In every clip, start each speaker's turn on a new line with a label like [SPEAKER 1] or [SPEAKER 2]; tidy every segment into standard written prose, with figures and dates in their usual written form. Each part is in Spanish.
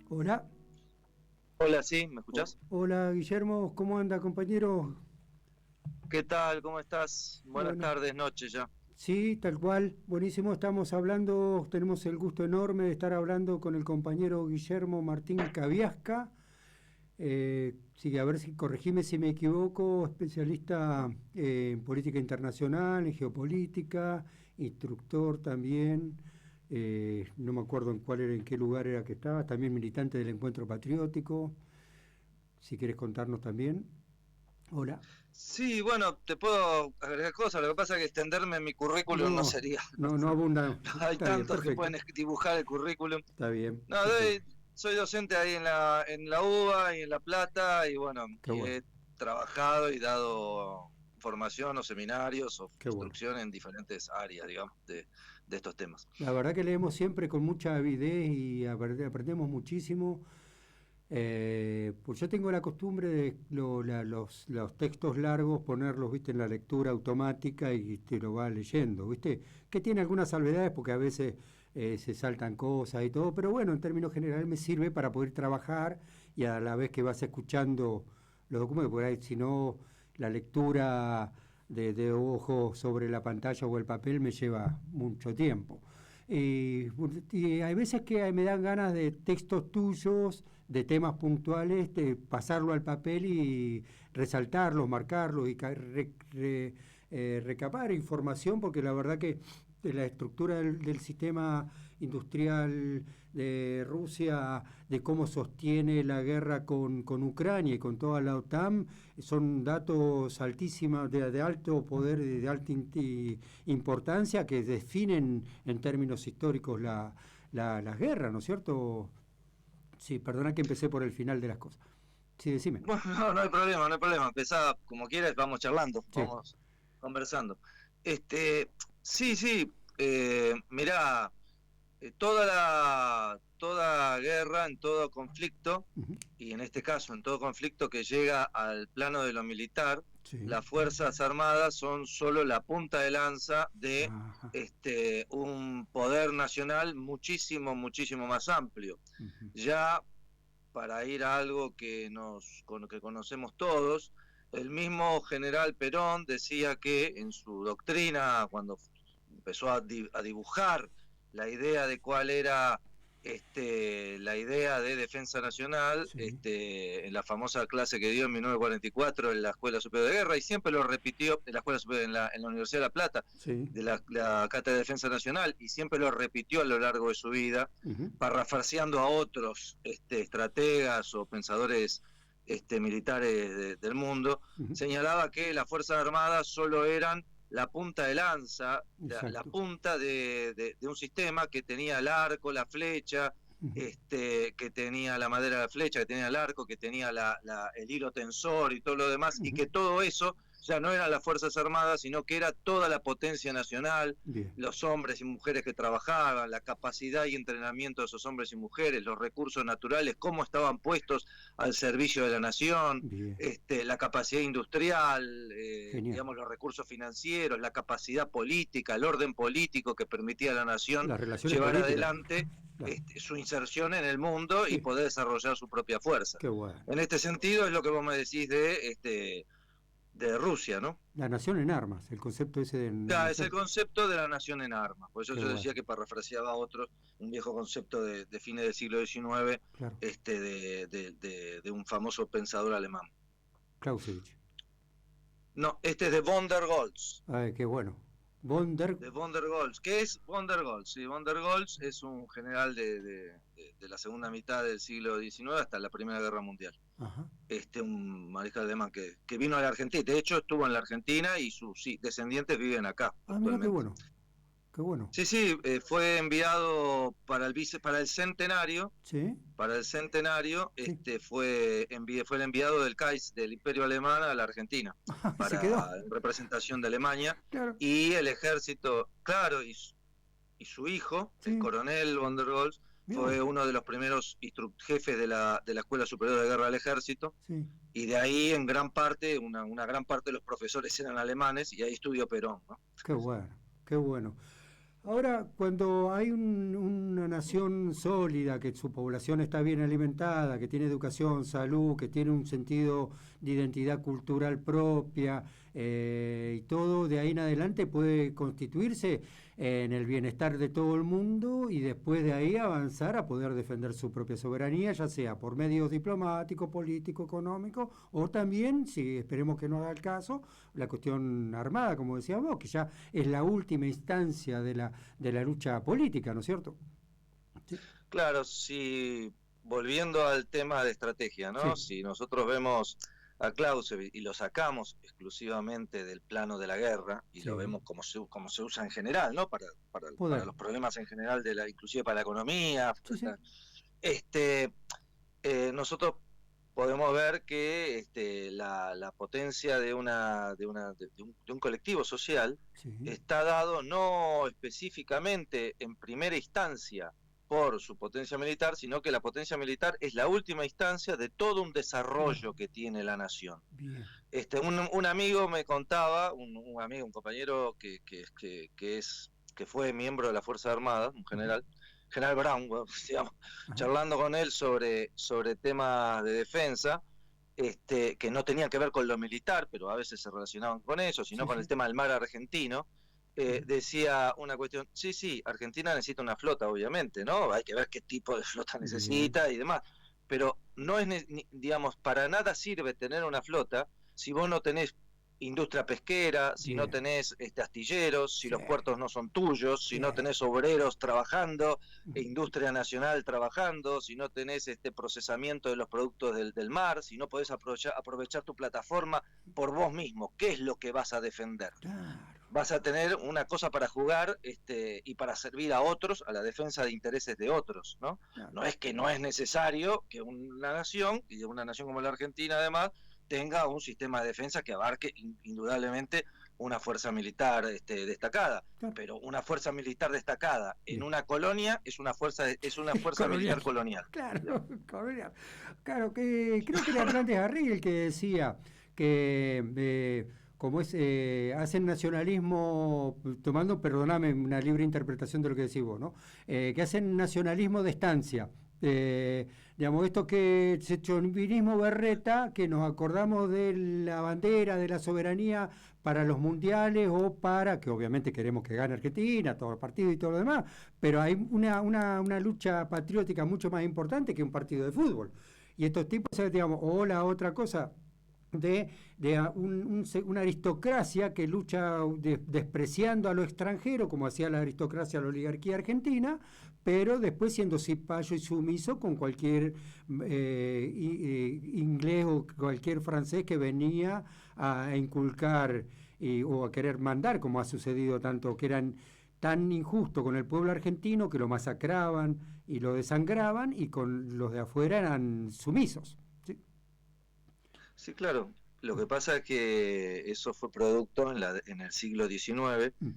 [SPEAKER 1] Hola,
[SPEAKER 2] Hola, sí, ¿me escuchás?
[SPEAKER 1] hola Guillermo, ¿cómo anda compañero?
[SPEAKER 2] ¿Qué tal? ¿Cómo estás? Buenas
[SPEAKER 1] Bueno,
[SPEAKER 2] tardes, noches ya.
[SPEAKER 1] sí, tal cual, buenísimo, estamos hablando, tenemos el gusto enorme de estar hablando con el compañero Guillermo Martín Cabiasca, sí, a ver si corregime si me equivoco, especialista en política internacional, en geopolítica, instructor también, no me acuerdo en cuál era, en qué lugar era que estaba, también militante del Encuentro Patriótico, si quieres contarnos también. Hola.
[SPEAKER 2] Sí, bueno, te puedo agregar cosas, lo que pasa es que extenderme en mi currículum no
[SPEAKER 1] No,
[SPEAKER 2] sería,
[SPEAKER 1] no, no abunda.
[SPEAKER 2] no hay
[SPEAKER 1] Está bien,
[SPEAKER 2] tantos que
[SPEAKER 1] perfecto.
[SPEAKER 2] pueden dibujar el currículum.
[SPEAKER 1] Está bien,
[SPEAKER 2] No,
[SPEAKER 1] perfecto.
[SPEAKER 2] soy docente ahí en la UBA y en La Plata y bueno,
[SPEAKER 1] Qué
[SPEAKER 2] y
[SPEAKER 1] bueno,
[SPEAKER 2] he trabajado y dado formación o seminarios o
[SPEAKER 1] qué bueno.
[SPEAKER 2] instrucción en diferentes áreas, digamos, de estos temas.
[SPEAKER 1] La verdad que leemos siempre con mucha avidez y aprendemos muchísimo. Pues yo tengo la costumbre de los textos largos ponerlos, viste, en la lectura automática y te lo va leyendo, viste, que tiene algunas salvedades porque a veces se saltan cosas y todo, pero bueno, en términos generales me sirve para poder trabajar y a la vez que vas escuchando los documentos, porque si no, la lectura de ojo sobre la pantalla o el papel me lleva mucho tiempo. Y hay veces que me dan ganas de textos tuyos, de temas puntuales, de pasarlo al papel y resaltarlos, marcarlos y recapar información, porque la verdad que de la estructura del sistema industrial de Rusia, de cómo sostiene la guerra con Ucrania y con toda la OTAN, son datos altísimos, de alto poder, de alta importancia, que definen en términos históricos las guerras, ¿no es cierto? Sí, perdona que empecé por el final de las cosas. Sí, decime.
[SPEAKER 2] Bueno, no, no hay problema, no hay problema. Empezá como quieras, vamos charlando,
[SPEAKER 1] Sí.
[SPEAKER 2] vamos conversando. Este, sí, sí, mirá, toda guerra, en todo conflicto,
[SPEAKER 1] Ujú.
[SPEAKER 2] y en este caso en todo conflicto que llega al plano de lo militar,
[SPEAKER 1] Sí.
[SPEAKER 2] las Fuerzas Armadas son solo la punta de lanza de
[SPEAKER 1] Ajá.
[SPEAKER 2] un poder nacional muchísimo, muchísimo más amplio.
[SPEAKER 1] Ujú.
[SPEAKER 2] Ya para ir a algo que conocemos todos, el mismo general Perón decía que en su doctrina, cuando empezó a dibujar la idea de cuál era la idea de defensa nacional,
[SPEAKER 1] Sí.
[SPEAKER 2] en la famosa clase que dio en 1944 en la Escuela Superior de Guerra, y siempre lo repitió en la Escuela Superior, en la Universidad de La Plata,
[SPEAKER 1] Sí.
[SPEAKER 2] de la Cátedra de Defensa Nacional, y siempre lo repitió a lo largo de su vida,
[SPEAKER 1] Ujú.
[SPEAKER 2] parafraseando a otros estrategas o pensadores militares del mundo,
[SPEAKER 1] Ujú.
[SPEAKER 2] señalaba que las Fuerzas Armadas solo eran la punta de lanza, la
[SPEAKER 1] Exacto.
[SPEAKER 2] punta de un sistema que tenía el arco, la flecha,
[SPEAKER 1] Ujú.
[SPEAKER 2] que tenía la madera de la flecha, que tenía el arco, que tenía el hilo tensor y todo lo demás, y
[SPEAKER 1] Ujú.
[SPEAKER 2] que todo eso ya no eran las Fuerzas Armadas, sino que era toda la potencia nacional,
[SPEAKER 1] Bien.
[SPEAKER 2] los hombres y mujeres que trabajaban, la capacidad y entrenamiento de esos hombres y mujeres, los recursos naturales, cómo estaban puestos al servicio de la nación,
[SPEAKER 1] Bien.
[SPEAKER 2] la capacidad industrial,
[SPEAKER 1] Genial.
[SPEAKER 2] digamos, los recursos financieros, la capacidad política, el orden político que permitía a la nación
[SPEAKER 1] Las relaciones
[SPEAKER 2] llevar
[SPEAKER 1] políticas.
[SPEAKER 2] adelante
[SPEAKER 1] Claro.
[SPEAKER 2] su inserción en el mundo y
[SPEAKER 1] Sí.
[SPEAKER 2] poder desarrollar su propia fuerza.
[SPEAKER 1] Qué bueno.
[SPEAKER 2] En este sentido es lo que vos me decís de Rusia, ¿no?
[SPEAKER 1] La nación en armas, el concepto ese de la
[SPEAKER 2] Ya, es el
[SPEAKER 1] nación.
[SPEAKER 2] concepto de la nación en armas. Por eso
[SPEAKER 1] Qué
[SPEAKER 2] yo
[SPEAKER 1] bueno.
[SPEAKER 2] decía que parafraseaba a otro, un viejo concepto de fines del siglo XIX,
[SPEAKER 1] Claro.
[SPEAKER 2] de un famoso pensador alemán.
[SPEAKER 1] Clausewitz.
[SPEAKER 2] No, este es de von der Goltz.
[SPEAKER 1] Ay, qué bueno. Bonder.
[SPEAKER 2] De von der Goltz. ¿Qué es von der Goltz? Sí, von der Goltz es un general de la segunda mitad del siglo XIX hasta la Primera Guerra Mundial.
[SPEAKER 1] Ajá.
[SPEAKER 2] Un mariscal alemán que vino a la Argentina. De hecho, estuvo en la Argentina y sus descendientes viven acá
[SPEAKER 1] Ah, mira qué
[SPEAKER 2] actualmente.
[SPEAKER 1] bueno. Qué bueno.
[SPEAKER 2] Sí, sí, fue enviado para el centenario.
[SPEAKER 1] Sí.
[SPEAKER 2] Para el centenario,
[SPEAKER 1] Sí.
[SPEAKER 2] fue el enviado del Kais, del Imperio Alemán, a la Argentina,
[SPEAKER 1] Y se quedó.
[SPEAKER 2] en representación de Alemania,
[SPEAKER 1] Claro.
[SPEAKER 2] y el ejército, claro, y su hijo, el
[SPEAKER 1] Sí.
[SPEAKER 2] coronel von der Goltz,
[SPEAKER 1] Mira vos.
[SPEAKER 2] fue uno de los primeros jefes de la Escuela Superior de Guerra del Ejército,
[SPEAKER 1] Sí.
[SPEAKER 2] y de ahí en gran parte, una gran parte de los profesores eran alemanes, y ahí estudió Perón, ¿no?
[SPEAKER 1] Qué bueno. Qué bueno. Ahora, cuando hay una nación sólida, que su población está bien alimentada, que tiene educación, salud, que tiene un sentido de identidad cultural propia, y todo de ahí en adelante puede constituirse en el bienestar de todo el mundo y después de ahí avanzar a poder defender su propia soberanía, ya sea por medios diplomáticos, políticos, económicos, o también, si esperemos que no haga el caso, la cuestión armada, como decías vos, que ya es la última instancia de la lucha política, ¿no es cierto? Sí,
[SPEAKER 2] Claro, si volviendo al tema de estrategia, ¿no?
[SPEAKER 1] sí,
[SPEAKER 2] Si nosotros vemos a Clausewitz y lo sacamos exclusivamente del plano de la guerra y lo
[SPEAKER 1] sí,
[SPEAKER 2] vemos como se usa en general, ¿no? Para
[SPEAKER 1] poder.
[SPEAKER 2] los problemas en general inclusive para la economía,
[SPEAKER 1] Sí, sí.
[SPEAKER 2] este, nosotros podemos ver que la potencia de un colectivo social
[SPEAKER 1] Sí.
[SPEAKER 2] está dado no específicamente en primera instancia por su potencia militar, sino que la potencia militar es la última instancia de todo un
[SPEAKER 1] Claro,
[SPEAKER 2] desarrollo que tiene la nación.
[SPEAKER 1] bien.
[SPEAKER 2] Un amigo me contaba, un compañero que fue miembro de las Fuerzas Armadas, un
[SPEAKER 1] Ujú.
[SPEAKER 2] general Brown, bueno, digamos,
[SPEAKER 1] Ajá.
[SPEAKER 2] charlando con él sobre temas de defensa, que no tenían que ver con lo militar, pero a veces se relacionaban con eso, sino
[SPEAKER 1] Sí,
[SPEAKER 2] con el
[SPEAKER 1] sí.
[SPEAKER 2] tema del mar argentino.
[SPEAKER 1] Ujú.
[SPEAKER 2] Decía una cuestión, sí, sí, Argentina necesita una flota, obviamente, ¿no? Hay que ver qué tipo de flota
[SPEAKER 1] Bien.
[SPEAKER 2] necesita y demás, pero no es, digamos, para nada sirve tener una flota si vos no tenés industria pesquera, si no
[SPEAKER 1] Bien.
[SPEAKER 2] tenés astilleros, si
[SPEAKER 1] Sí.
[SPEAKER 2] los puertos no son tuyos, si no
[SPEAKER 1] Bien.
[SPEAKER 2] tenés obreros trabajando,
[SPEAKER 1] Ujú.
[SPEAKER 2] industria nacional trabajando, si no tenés procesamiento de los productos del mar, si no podés aprovechar tu plataforma por vos mismo, ¿qué es lo que vas a defender?
[SPEAKER 1] Claro.
[SPEAKER 2] Vas a tener una cosa para jugar y para servir a otros, a la defensa de intereses de otros, ¿no?
[SPEAKER 1] Claro.
[SPEAKER 2] No es que no es necesario que una nación, y una nación como la Argentina además, tenga un sistema de defensa que abarque indudablemente una fuerza militar destacada,
[SPEAKER 1] Claro.
[SPEAKER 2] pero una fuerza militar destacada en
[SPEAKER 1] Bien.
[SPEAKER 2] una colonia es una fuerza
[SPEAKER 1] Colonial.
[SPEAKER 2] militar colonial.
[SPEAKER 1] Claro,
[SPEAKER 2] Digamos.
[SPEAKER 1] colonial. Claro, que creo que era Hernández Arregui el que decía que como es hacen nacionalismo, tomando, perdóname, una libre interpretación de lo que decís vos, ¿no? Que hacen nacionalismo de estancia. Digamos, esto que es chauvinismo berreta, que nos acordamos de la bandera, de la soberanía para los mundiales o para, que obviamente queremos que gane Argentina, todo el partido y todo lo demás, pero hay una lucha patriótica mucho más importante que un partido de fútbol. Y estos tipos, digamos, o la otra cosa, de una aristocracia que lucha despreciando a lo extranjero, como hacía la aristocracia, la oligarquía argentina, pero después siendo cipayo y sumiso con cualquier inglés o cualquier francés que venía a inculcar o a querer mandar, como ha sucedido tanto, que eran tan injusto con el pueblo argentino que lo masacraban y lo desangraban y con los de afuera eran sumisos. ¿Sí?
[SPEAKER 2] Sí, claro. Lo que pasa es que eso fue producto en el siglo XIX
[SPEAKER 1] Mm,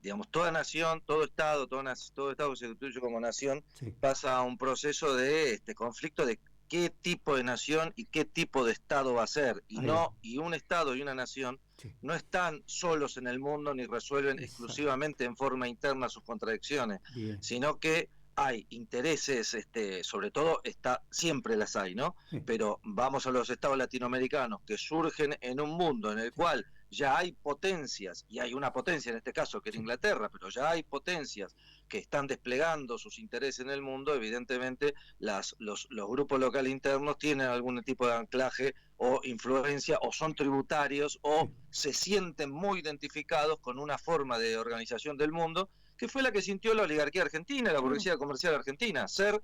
[SPEAKER 2] digamos, toda nación, todo Estado, todo Estado que se constituye como nación,
[SPEAKER 1] sí,
[SPEAKER 2] pasa a un proceso de conflicto de qué tipo de nación y qué tipo de Estado va a ser.
[SPEAKER 1] ahí va.
[SPEAKER 2] Y un Estado y una nación
[SPEAKER 1] Sí,
[SPEAKER 2] no están solos en el mundo ni resuelven
[SPEAKER 1] exacto.
[SPEAKER 2] exclusivamente en forma interna sus contradicciones,
[SPEAKER 1] Bien.
[SPEAKER 2] sino que hay intereses, sobre todo siempre las hay, ¿no?
[SPEAKER 1] Sí,
[SPEAKER 2] Pero vamos a los estados latinoamericanos que surgen en un mundo en el
[SPEAKER 1] sí,
[SPEAKER 2] cual ya hay potencias, y hay una potencia en este caso que era
[SPEAKER 1] sí.
[SPEAKER 2] Inglaterra, pero ya hay potencias que están desplegando sus intereses en el mundo, evidentemente los grupos locales internos tienen algún tipo de anclaje o influencia, o son tributarios, o
[SPEAKER 1] Sí.
[SPEAKER 2] se sienten muy identificados con una forma de organización del mundo que fue la que sintió la oligarquía argentina, la
[SPEAKER 1] Claro.
[SPEAKER 2] burguesía comercial argentina, ser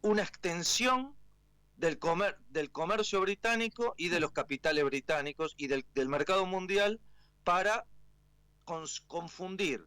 [SPEAKER 2] una extensión del comercio británico y de
[SPEAKER 1] Claro.
[SPEAKER 2] los capitales británicos y del mercado mundial para confundir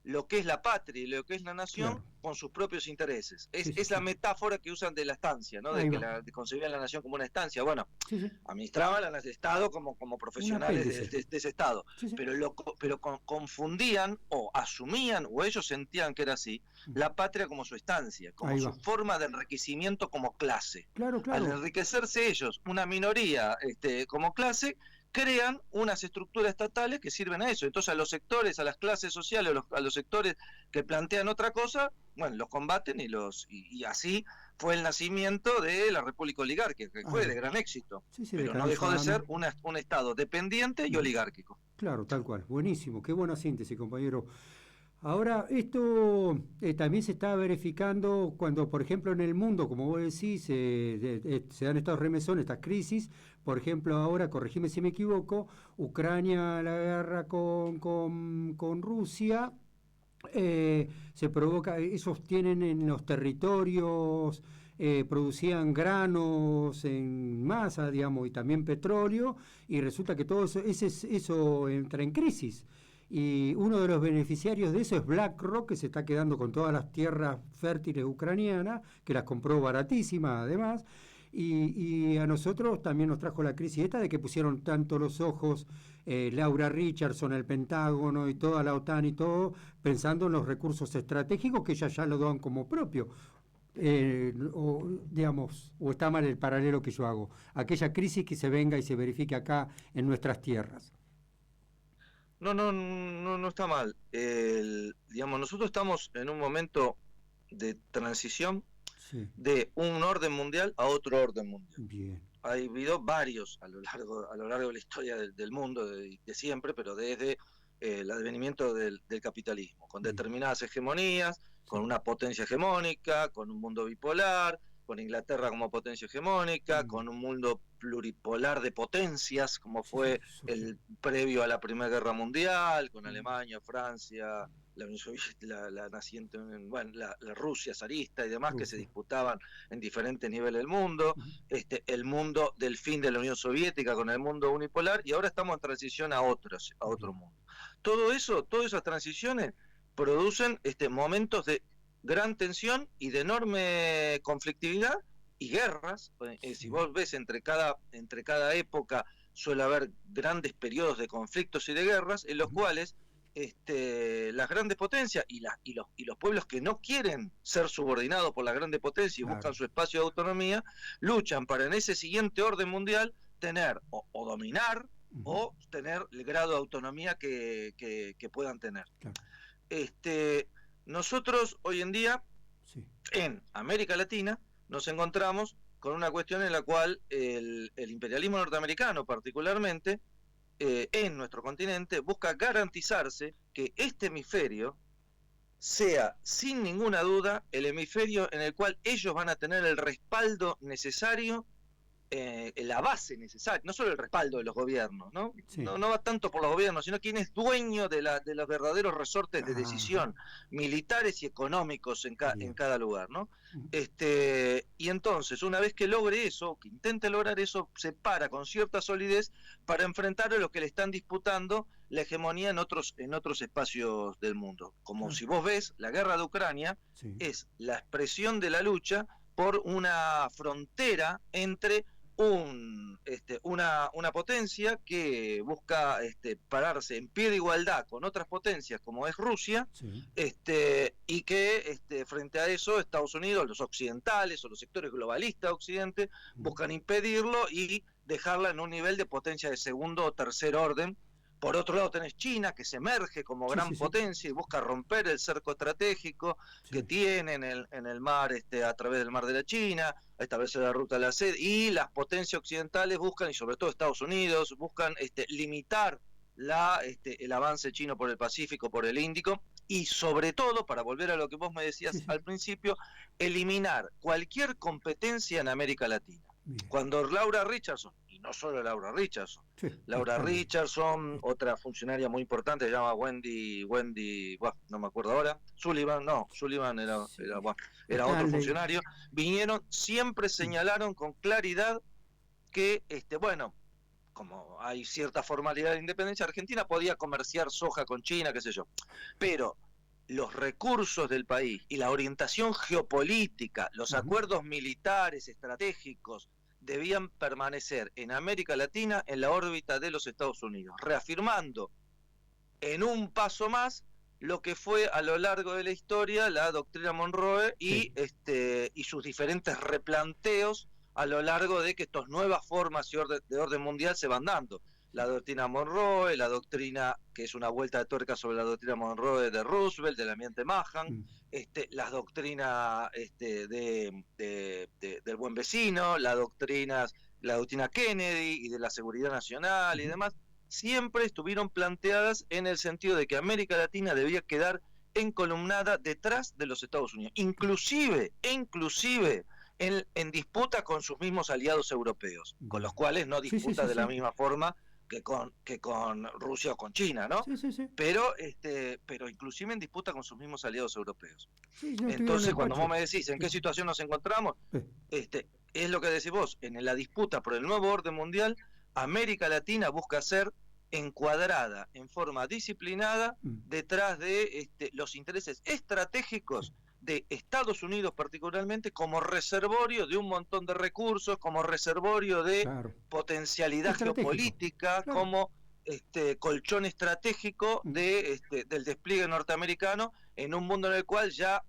[SPEAKER 2] lo que es la patria y lo que es la nación
[SPEAKER 1] Claro.
[SPEAKER 2] con sus propios intereses.
[SPEAKER 1] Sí, sí,
[SPEAKER 2] Es la
[SPEAKER 1] sí.
[SPEAKER 2] metáfora que usan de la estancia, ¿no?
[SPEAKER 1] Ahí va.
[SPEAKER 2] De concebían la nación como una estancia. Bueno,
[SPEAKER 1] Sí, sí.
[SPEAKER 2] administraban el Estado como
[SPEAKER 1] Un
[SPEAKER 2] profesionales
[SPEAKER 1] apéndice.
[SPEAKER 2] de ese Estado,
[SPEAKER 1] Sí, sí.
[SPEAKER 2] pero confundían o asumían, o ellos sentían que era así,
[SPEAKER 1] Mm.
[SPEAKER 2] la patria como su estancia, como
[SPEAKER 1] Ahí
[SPEAKER 2] su
[SPEAKER 1] va.
[SPEAKER 2] forma de enriquecimiento como clase.
[SPEAKER 1] Claro,
[SPEAKER 2] Al
[SPEAKER 1] claro.
[SPEAKER 2] enriquecerse ellos, una minoría como clase, crean unas estructuras estatales que sirven a eso. Entonces a los sectores, a las clases sociales, a los sectores que plantean otra cosa, bueno, los combaten y así fue el nacimiento de la República Oligárquica, que fue de gran éxito,
[SPEAKER 1] Sí,
[SPEAKER 2] pero no dejó de ser un Estado dependiente y oligárquico.
[SPEAKER 1] Claro, tal cual. Buenísimo, qué buena síntesis, compañero. Ahora, esto también se está verificando cuando, por ejemplo, en el mundo, como vos decís, se dan estos remesones, estas crisis. Por ejemplo, ahora, corregime si me equivoco, Ucrania, la guerra con Rusia, se provoca, ellos tienen en los territorios, producían granos en masa, digamos, y también petróleo, y resulta que todo eso entra en crisis. Y uno de los beneficiarios de eso es BlackRock, que se está quedando con todas las tierras fértiles ucranianas, que las compró baratísimas además, y a nosotros también nos trajo la crisis esta de que pusieron tanto los ojos Laura Richardson, el Pentágono y toda la OTAN y todo, pensando en los recursos estratégicos que ya lo dan como propio. O está mal el paralelo que yo hago, aquella crisis que se venga y se verifique acá en nuestras tierras.
[SPEAKER 2] No está mal. Digamos, nosotros estamos en un momento de transición de un orden mundial a otro orden mundial.
[SPEAKER 1] Bien.
[SPEAKER 2] Ha habido varios a lo largo de la historia del mundo de siempre, pero desde el advenimiento del capitalismo, con determinadas hegemonías, con una potencia hegemónica, con un mundo bipolar, con Inglaterra como potencia hegemónica, con un mundo pluripolar de potencias, como fue el previo a la Primera Guerra Mundial, con Alemania, Francia, la Unión Soviética, la naciente, bueno, la Rusia zarista y demás, que se disputaban en diferentes niveles del mundo, el mundo del fin de la Unión Soviética con el mundo unipolar, y ahora estamos en transición a otro mundo. Todo eso, todas esas transiciones producen momentos de gran tensión y de enorme conflictividad y guerras. Si vos ves entre cada época suele haber grandes periodos de conflictos y de guerras en los cuales las grandes potencias y los pueblos que no quieren ser subordinados por las grandes potencias y buscan su espacio de autonomía, luchan para en ese siguiente orden mundial tener o dominar o tener el grado de autonomía que puedan tener. Nosotros hoy en día, en América Latina, nos encontramos con una cuestión en la cual el imperialismo norteamericano particularmente, en nuestro continente, busca garantizarse que este hemisferio sea, sin ninguna duda, el hemisferio en el cual ellos van a tener el respaldo necesario, la base necesaria, no solo el respaldo de los gobiernos, ¿no? No va tanto por los gobiernos, sino quien es dueño de los verdaderos resortes de decisión, militares y económicos en cada lugar, ¿no? Y entonces, una vez que logre eso, que intente lograr eso, se para con cierta solidez para enfrentar a lo que le están disputando la hegemonía en otros espacios del mundo. Como si vos ves, la guerra de Ucrania es la expresión de la lucha por una frontera entre una potencia que busca pararse en pie de igualdad con otras potencias como es Rusia, y que frente a eso Estados Unidos, los occidentales o los sectores globalistas de Occidente buscan impedirlo y dejarla en un nivel de potencia de segundo o tercer orden. Por otro lado tenés China, que se emerge como gran potencia y busca romper el cerco estratégico que tiene en el mar, a través del mar de la China, establecer la ruta de la seda, y las potencias occidentales buscan, y sobre todo Estados Unidos, buscan limitar el avance chino por el Pacífico, por el Índico, y sobre todo, para volver a lo que vos me decías al principio, eliminar cualquier competencia en América Latina. Cuando Laura Richardson, y no solo Laura Richardson, Richardson, otra funcionaria muy importante, se llama Wendy, no me acuerdo ahora, Sullivan era otro funcionario, vinieron, siempre señalaron con claridad que, como hay cierta formalidad de independencia, Argentina podía comerciar soja con China, qué sé yo, pero los recursos del país y la orientación geopolítica, los acuerdos militares, estratégicos, debían permanecer en América Latina en la órbita de los Estados Unidos, reafirmando en un paso más lo que fue a lo largo de la historia la doctrina Monroe y sus diferentes replanteos a lo largo de que estas nuevas formas de orden mundial se van dando. la doctrina Monroe, la doctrina que es una vuelta de tuerca sobre la doctrina Monroe de Roosevelt, del ambiente Mahan, las doctrinas del buen vecino, la doctrina Kennedy y de la seguridad nacional y demás, siempre estuvieron planteadas en el sentido de que América Latina debía quedar encolumnada detrás de los Estados Unidos, inclusive en disputa con sus mismos aliados europeos, con los cuales no disputa de la misma forma que con Rusia o con China, ¿no? Pero inclusive en disputa con sus mismos aliados europeos. Entonces, cuando vos me decís en qué situación nos encontramos, es lo que decís vos, en la disputa por el nuevo orden mundial, América Latina busca ser encuadrada en forma disciplinada detrás de los intereses estratégicos de Estados Unidos particularmente, como reservorio de un montón de recursos, como reservorio de potencialidad geopolítica, como colchón estratégico del despliegue norteamericano en un mundo en el cual ya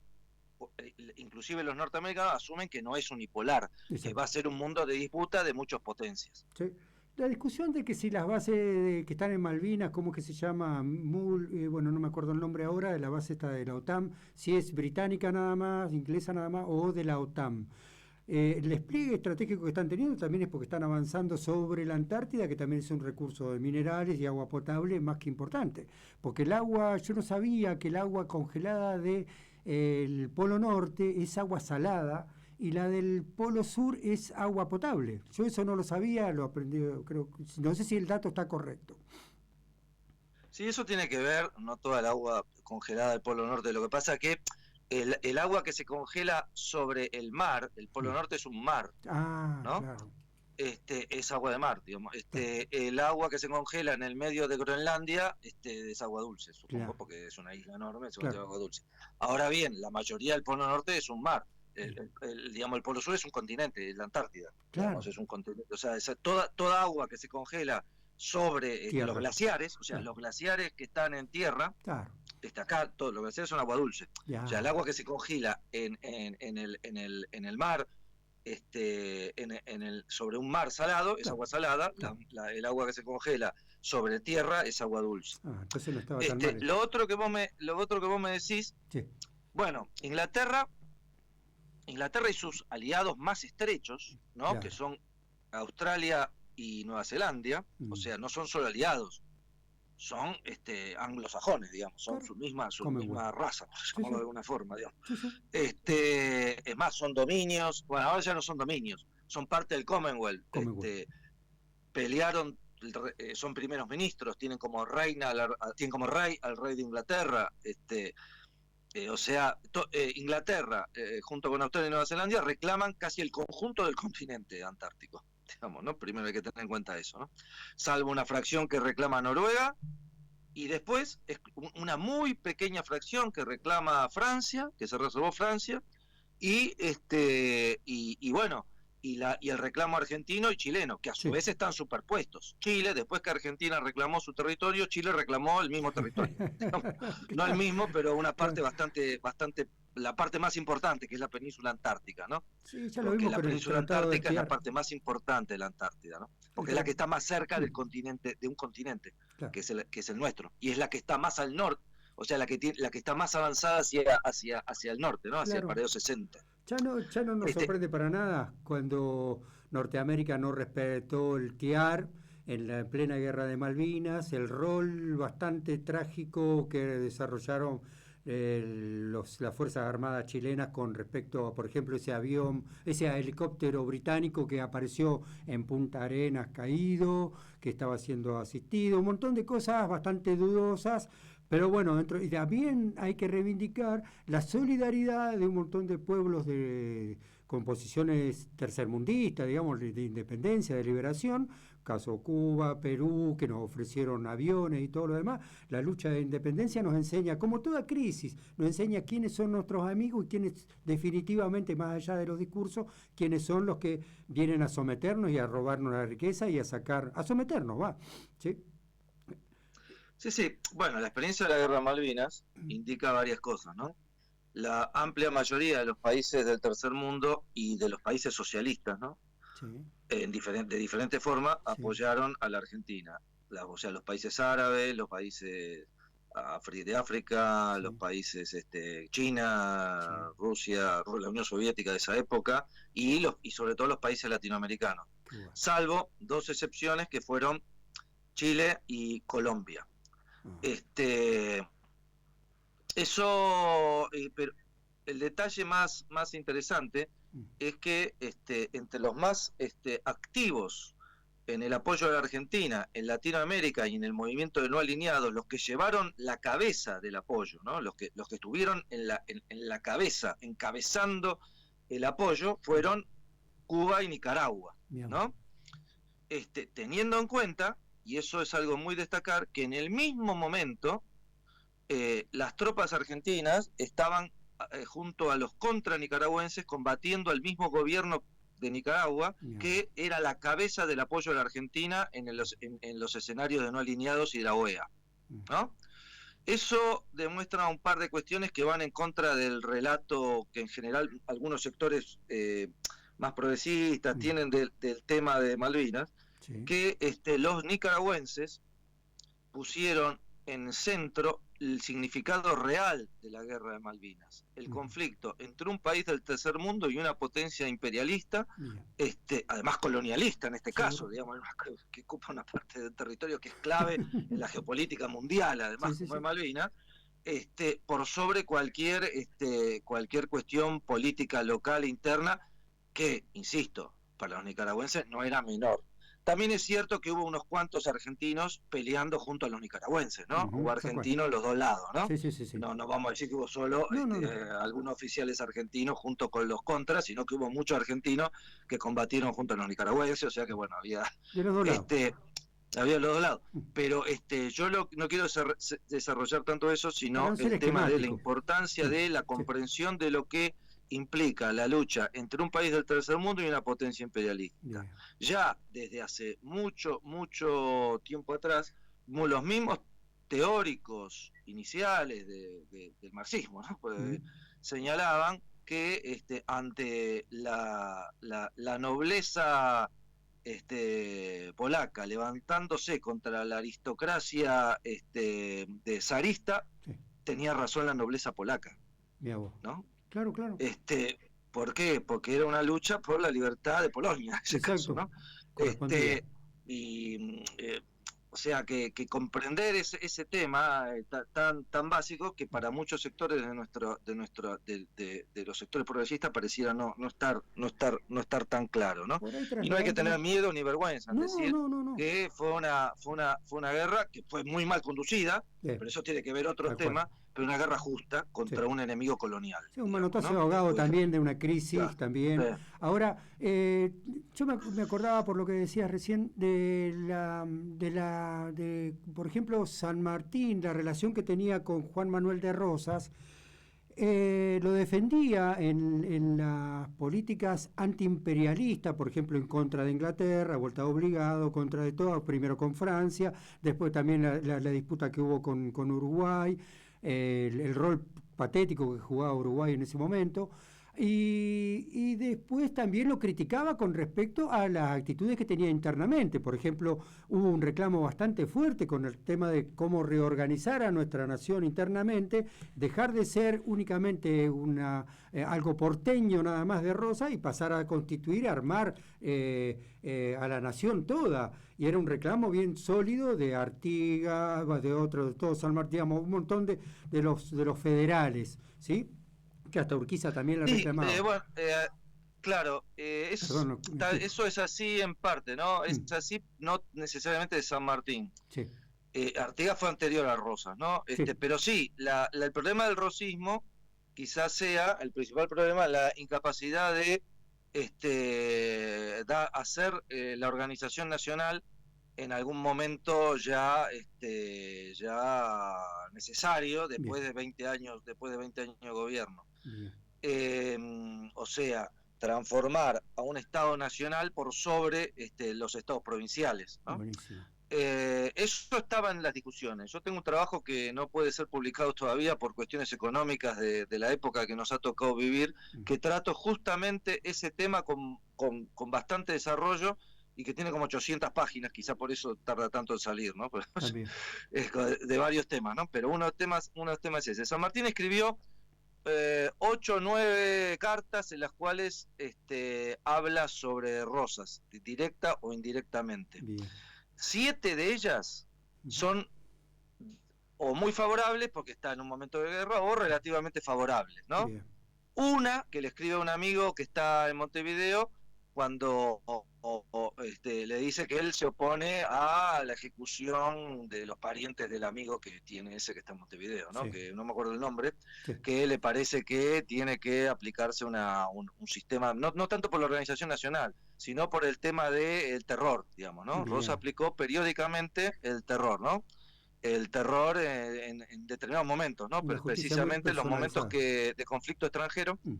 [SPEAKER 2] inclusive los norteamericanos asumen que no es unipolar, que va a ser un mundo de disputa de muchas potencias.
[SPEAKER 1] Sí. La discusión de que si las bases que están en Malvinas, ¿cómo que se llama? Bueno, no me acuerdo el nombre ahora, de la base esta de la OTAN, si es británica nada más, inglesa nada más, o de la OTAN. El despliegue estratégico que están teniendo también es porque están avanzando sobre la Antártida, que también es un recurso de minerales y agua potable más que importante. Porque el agua, yo no sabía que el agua congelada del Polo Norte es agua salada, y la del Polo Sur es agua potable. Yo eso no lo sabía, lo aprendí, creo, no sé si el dato está correcto.
[SPEAKER 2] Sí, eso tiene que ver, no toda el agua congelada del Polo Norte, lo que pasa es que el agua que se congela sobre el mar, el Polo Norte es un mar, ¿no?
[SPEAKER 1] Claro.
[SPEAKER 2] Es agua de mar, digamos. El agua que se congela en el medio de Groenlandia es agua dulce, supongo, porque es una isla enorme, es agua dulce. Ahora bien, la mayoría del Polo Norte es un mar. Digamos, el Polo Sur es un continente, es la Antártida. Digamos, es un continente. O sea, toda agua que se congela sobre los glaciares, o sea, los glaciares que están en tierra, acá, todos los glaciares son agua dulce. O sea, el agua que se congela en el mar, sobre un mar salado, es agua salada. El agua que se congela sobre tierra es agua dulce.
[SPEAKER 1] Entonces no estaba tan mal.
[SPEAKER 2] Lo otro que vos me decís, bueno, Inglaterra y sus aliados más estrechos, ¿no? Que son Australia y Nueva Zelanda, o sea, no son solo aliados, son anglosajones, digamos, son su misma raza, por decirlo de alguna forma, digamos. Es más, son dominios, bueno, ahora ya no son dominios, son parte del Commonwealth. Pelearon, son primeros ministros, tienen como rey al rey de Inglaterra, o sea, Inglaterra, junto con Australia y Nueva Zelanda, reclaman casi el conjunto del continente antártico, digamos, ¿no? Primero hay que tener en cuenta eso, ¿no? Salvo una fracción que reclama Noruega, y después es una muy pequeña fracción que reclama Francia, que se reservó Francia, y bueno, y el reclamo argentino y chileno, que a su vez están superpuestos. Chile, después que Argentina reclamó su territorio, Chile reclamó el mismo territorio. No el mismo, pero una parte bastante, la parte más importante, que es la península antártica, ¿no?
[SPEAKER 1] Sí, ya lo vimos.
[SPEAKER 2] La península antártica es la parte más importante de la Antártida, ¿no? Porque es la que está más cerca del continente, de un continente, que es el nuestro, y es la que está más al norte, o sea, la que está más avanzada hacia el norte, ¿no? Hacia el paralelo 60.
[SPEAKER 1] Ya no nos sorprende para nada cuando Norteamérica no respetó el TIAR en la plena guerra de Malvinas, el rol bastante trágico que desarrollaron las Fuerzas Armadas chilenas con respecto a, por ejemplo, ese helicóptero británico que apareció en Punta Arenas caído, que estaba siendo asistido, un montón de cosas bastante dudosas. Pero bueno, y también hay que reivindicar la solidaridad de un montón de pueblos con posiciones tercermundistas, digamos, de independencia, de liberación, caso Cuba, Perú, que nos ofrecieron aviones y todo lo demás. La lucha de independencia nos enseña, como toda crisis, nos enseña quiénes son nuestros amigos y quiénes definitivamente, más allá de los discursos, quiénes son los que vienen a someternos y a robarnos la riqueza y a someternos, ¿sí?
[SPEAKER 2] Sí, bueno, la experiencia de la Guerra de Malvinas indica varias cosas, ¿no? La amplia mayoría de los países del tercer mundo y de los países socialistas, ¿no? De diferente forma apoyaron a la Argentina. o sea, los países árabes, los países de África,
[SPEAKER 1] Sí,
[SPEAKER 2] los países China,
[SPEAKER 1] sí.
[SPEAKER 2] Rusia, la Unión Soviética de esa época, y sobre todo los países latinoamericanos,
[SPEAKER 1] Qué bueno.
[SPEAKER 2] salvo dos excepciones que fueron Chile y Colombia.
[SPEAKER 1] Ah,
[SPEAKER 2] Este, eso, pero el detalle más interesante
[SPEAKER 1] mm,
[SPEAKER 2] es que entre los más activos en el apoyo a la Argentina, en Latinoamérica y en el movimiento de no alineados, los que llevaron la cabeza del apoyo, ¿no? Los que estuvieron en la cabeza, encabezando el apoyo,
[SPEAKER 1] mm,
[SPEAKER 2] fueron Cuba y Nicaragua,
[SPEAKER 1] mi amor.
[SPEAKER 2] ¿no? Teniendo en cuenta, y eso es algo muy destacar, que en el mismo momento las tropas argentinas estaban junto a los contra nicaragüenses combatiendo al mismo gobierno de Nicaragua,
[SPEAKER 1] Mi amor.
[SPEAKER 2] que era la cabeza del apoyo a la Argentina en los escenarios de no alineados y de la OEA,
[SPEAKER 1] Mm,
[SPEAKER 2] ¿no? Eso demuestra un par de cuestiones que van en contra del relato que en general algunos sectores más progresistas
[SPEAKER 1] mm,
[SPEAKER 2] tienen del tema de Malvinas,
[SPEAKER 1] sí.
[SPEAKER 2] que los nicaragüenses pusieron en centro el significado real de la guerra de Malvinas, el
[SPEAKER 1] Mm,
[SPEAKER 2] conflicto entre un país del tercer mundo y una potencia imperialista,
[SPEAKER 1] bien.
[SPEAKER 2] además colonialista en este caso,
[SPEAKER 1] Seguro.
[SPEAKER 2] digamos, que ocupa una parte del territorio que es clave en la geopolítica mundial,
[SPEAKER 1] Sí,
[SPEAKER 2] además
[SPEAKER 1] sí,
[SPEAKER 2] como es
[SPEAKER 1] sí.
[SPEAKER 2] Malvinas, por sobre cualquier cuestión política local interna que, insisto, para los nicaragüenses no era menor. También es cierto que hubo unos cuantos argentinos peleando junto a los nicaragüenses, ¿no? Hubo
[SPEAKER 1] Ujú, tal cual.
[SPEAKER 2] argentinos los dos lados, ¿no?
[SPEAKER 1] Sí, sí, sí, sí.
[SPEAKER 2] No, no vamos a decir que hubo solo
[SPEAKER 1] No, no, no.
[SPEAKER 2] algunos oficiales argentinos junto con los contras, sino que hubo muchos argentinos que combatieron junto a los nicaragüenses, o sea que bueno,
[SPEAKER 1] De los dos lados.
[SPEAKER 2] había los dos lados.
[SPEAKER 1] Mm,
[SPEAKER 2] Pero yo no quiero desarrollar tanto eso,
[SPEAKER 1] para
[SPEAKER 2] sino
[SPEAKER 1] no ser
[SPEAKER 2] el tema de la
[SPEAKER 1] esquemático.
[SPEAKER 2] importancia
[SPEAKER 1] Mm,
[SPEAKER 2] de la
[SPEAKER 1] sí.
[SPEAKER 2] comprensión de lo que implica la lucha entre un país del tercer mundo y una potencia imperialista.
[SPEAKER 1] Bien.
[SPEAKER 2] Ya desde hace mucho tiempo atrás, los mismos teóricos iniciales del marxismo, ¿no? Pues,
[SPEAKER 1] Mm,
[SPEAKER 2] señalaban que ante la nobleza polaca levantándose contra la aristocracia de zarista,
[SPEAKER 1] sí.
[SPEAKER 2] tenía razón la nobleza polaca,
[SPEAKER 1] Mira vos.
[SPEAKER 2] ¿no?
[SPEAKER 1] Claro, claro.
[SPEAKER 2] ¿Por qué? Porque era una lucha por la libertad de Polonia, en ese caso,
[SPEAKER 1] Exacto.
[SPEAKER 2] ¿no?
[SPEAKER 1] Correspondía.
[SPEAKER 2] Y o sea que comprender ese tema tan básico que para muchos sectores de los sectores progresistas pareciera no estar tan claro, ¿no?
[SPEAKER 1] Por ahí
[SPEAKER 2] Y no hay que tener
[SPEAKER 1] trasladándolo.
[SPEAKER 2] miedo ni vergüenza en
[SPEAKER 1] No,
[SPEAKER 2] decir
[SPEAKER 1] no, no, no.
[SPEAKER 2] que fue una guerra que fue muy mal conducida, pero eso tiene que ver otros
[SPEAKER 1] Tal cual.
[SPEAKER 2] temas, pero una guerra justa
[SPEAKER 1] Sí.
[SPEAKER 2] contra un enemigo colonial,
[SPEAKER 1] Sí, un
[SPEAKER 2] digamos,
[SPEAKER 1] manotazo de
[SPEAKER 2] ¿no?
[SPEAKER 1] ahogado
[SPEAKER 2] Pues,
[SPEAKER 1] también de una crisis
[SPEAKER 2] ya,
[SPEAKER 1] también. Ahora, yo me acordaba por lo que decías recién por ejemplo, San Martín, la relación que tenía con Juan Manuel de Rosas, lo defendía en las políticas antiimperialistas, por ejemplo, en contra de Inglaterra, vuelta obligado, contra de todo, primero con Francia, después también la disputa que hubo con Uruguay, el rol patético que jugaba Uruguay en ese momento, y después también lo criticaba con respecto a las actitudes que tenía internamente. Por ejemplo, hubo un reclamo bastante fuerte con el tema de cómo reorganizar a nuestra nación internamente, dejar de ser únicamente algo porteño nada más de Rosa y pasar a constituir, a armar a la nación toda. Y era un reclamo bien sólido de Artigas, de todos San Martín, digamos, un montón de los federales, ¿sí? Que hasta Urquiza también la
[SPEAKER 2] sí,
[SPEAKER 1] reclamaba.
[SPEAKER 2] bueno, claro,
[SPEAKER 1] Perdón, me escucho.
[SPEAKER 2] eso es así en parte, ¿no? Es
[SPEAKER 1] Mm,
[SPEAKER 2] así no necesariamente de San Martín.
[SPEAKER 1] sí,
[SPEAKER 2] Artigas fue anterior a Rosas, ¿no?
[SPEAKER 1] sí,
[SPEAKER 2] Pero sí, el problema del rosismo quizás sea el principal problema, la incapacidad de hacer la organización nacional en algún momento ya necesario
[SPEAKER 1] bien,
[SPEAKER 2] después de 20 años de gobierno.
[SPEAKER 1] bien,
[SPEAKER 2] eh, o sea, transformar a un Estado nacional por sobre los estados provinciales, ¿no?
[SPEAKER 1] buenísimo.
[SPEAKER 2] Eso estaba en las discusiones. Yo tengo un trabajo que no puede ser publicado todavía por cuestiones económicas de la época que nos ha tocado vivir,
[SPEAKER 1] Mm,
[SPEAKER 2] que trato justamente ese tema con bastante desarrollo y que tiene como 800 páginas, quizá por eso tarda tanto en salir, ¿no? Pero
[SPEAKER 1] También.
[SPEAKER 2] es de varios temas, ¿no? Pero uno de los temas es ese. San Martín escribió 8 o 9 cartas en las cuales habla sobre Rosas, directa o indirectamente.
[SPEAKER 1] Bien.
[SPEAKER 2] 7 de ellas son o muy favorables porque está en un momento de guerra o relativamente favorables, ¿no?
[SPEAKER 1] Bien.
[SPEAKER 2] Una que le escribe a un amigo que está en Montevideo cuando le dice que él se opone a la ejecución de los parientes del amigo que tiene ese que está en Montevideo, ¿no?
[SPEAKER 1] Sí.
[SPEAKER 2] Que no me acuerdo el nombre,
[SPEAKER 1] Sí.
[SPEAKER 2] que le parece que tiene que aplicarse un sistema, no tanto por la Organización Nacional, sino por el tema del terror, digamos, ¿no?
[SPEAKER 1] Bien.
[SPEAKER 2] Rosa aplicó periódicamente el terror, ¿no? El terror en determinados momentos, ¿no?
[SPEAKER 1] Una
[SPEAKER 2] Pero
[SPEAKER 1] justicia muy
[SPEAKER 2] precisamente los momentos
[SPEAKER 1] personalizada.
[SPEAKER 2] de conflicto extranjero,
[SPEAKER 1] Mm.